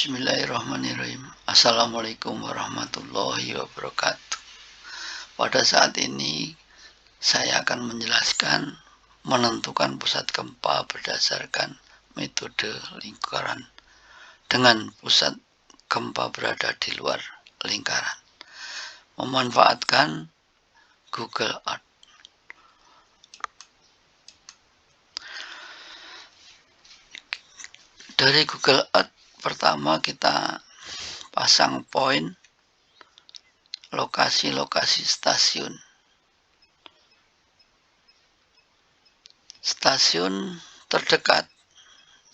Bismillahirrahmanirrahim. Assalamualaikum warahmatullahi wabarakatuh. Pada saat ini saya akan menjelaskan menentukan pusat gempa berdasarkan metode lingkaran dengan pusat gempa berada di luar lingkaran, memanfaatkan Google Earth. Dari Google Earth, pertama kita pasang poin lokasi-lokasi stasiun. Stasiun terdekat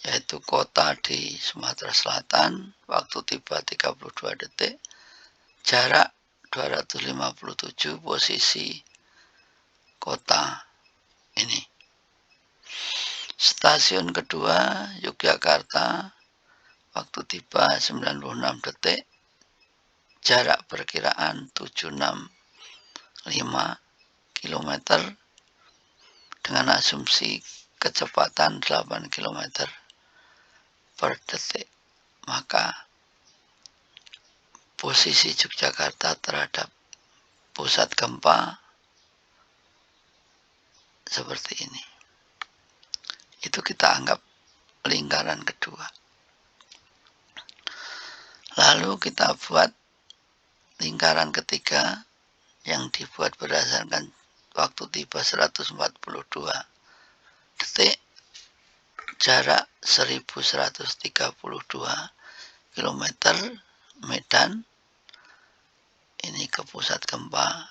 yaitu kota di Sumatera Selatan, waktu tiba 32 detik, jarak 257, posisi kota ini. Stasiun kedua Yogyakarta, waktu tiba 96 detik, jarak perkiraan 765 km dengan asumsi kecepatan 8 km per detik. Maka posisi Yogyakarta terhadap pusat gempa seperti ini. Itu kita anggap lingkaran kedua. Lalu kita buat lingkaran ketiga yang dibuat berdasarkan waktu tiba 142 detik, jarak 1132 km, Medan. Ini ke pusat gempa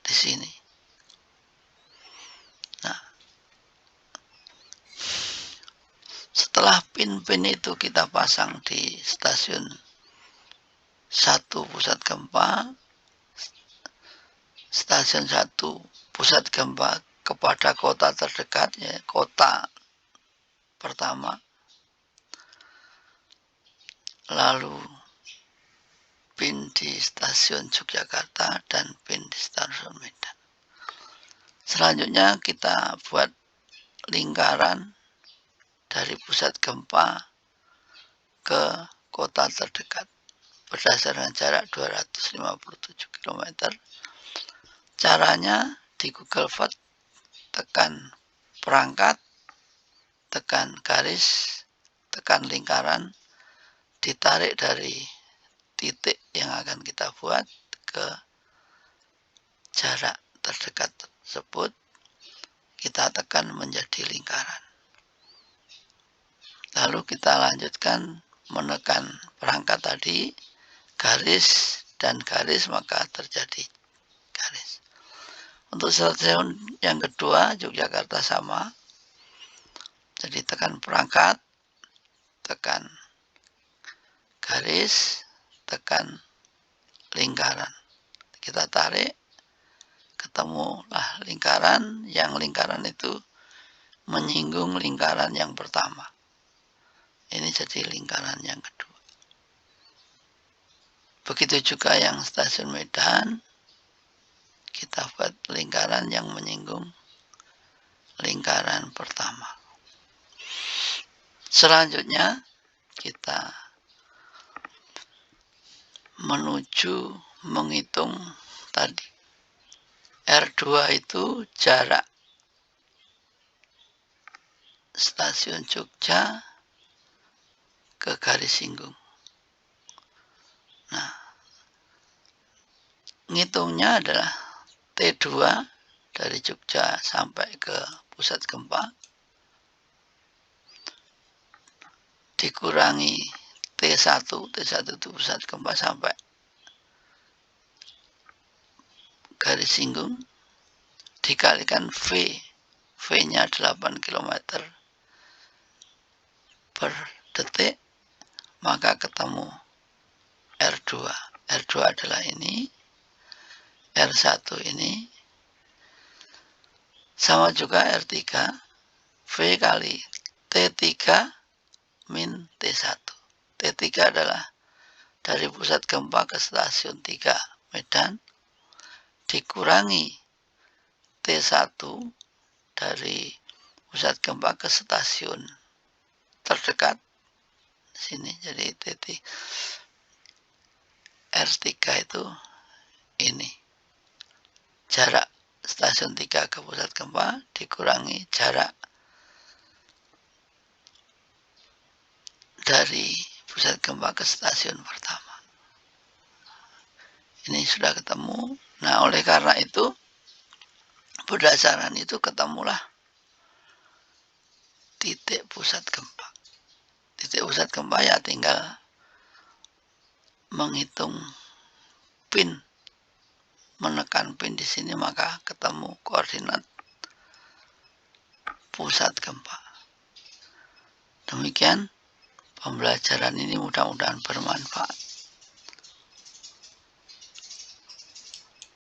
di sini. Nah, setelah pin-pin itu kita pasang di stasiun 1 pusat gempa, stasiun 1 pusat gempa kepada kota terdekat, ya, kota pertama, lalu pin di stasiun Yogyakarta dan pin di stasiun Medan. Selanjutnya kita buat lingkaran dari pusat gempa ke kota terdekat berdasarkan jarak 257 km. Caranya di Google Earth, tekan perangkat, tekan garis, tekan lingkaran, ditarik dari titik yang akan kita buat ke jarak terdekat tersebut, kita tekan menjadi lingkaran. Lalu kita lanjutkan menekan perangkat tadi, garis dan garis, maka terjadi garis. Untuk stasiun yang kedua Yogyakarta sama, jadi tekan perangkat, tekan garis, tekan lingkaran, kita tarik, ketemulah lingkaran, yang lingkaran itu menyinggung lingkaran yang pertama. Ini jadi lingkaran yang kedua. Begitu juga yang stasiun Medan, kita buat lingkaran yang menyinggung lingkaran pertama. Selanjutnya kita menuju menghitung tadi. R2 itu jarak stasiun Jogja ke garis singgung. Nah, ngitungnya adalah T2 dari Jogja sampai ke pusat gempa dikurangi T1 itu pusat gempa sampai garis singgung, dikalikan V-nya 8 km per detik, maka ketemu R2. R2 adalah ini, R1 ini, sama juga R3, V kali T3 min T1. T3 adalah dari pusat gempa ke stasiun 3 Medan, dikurangi T1 dari pusat gempa ke stasiun terdekat sini. Jadi titik R3 itu ini. Jarak stasiun 3 ke pusat gempa dikurangi jarak dari pusat gempa ke stasiun pertama. Ini sudah ketemu. Nah, oleh karena itu, berdasarkan itu ketemulah titik pusat gempa. Titik pusat gempa ya tinggal menghitung pin, menekan pin di sini maka ketemu koordinat pusat gempa. Demikian pembelajaran ini mudah-mudahan bermanfaat.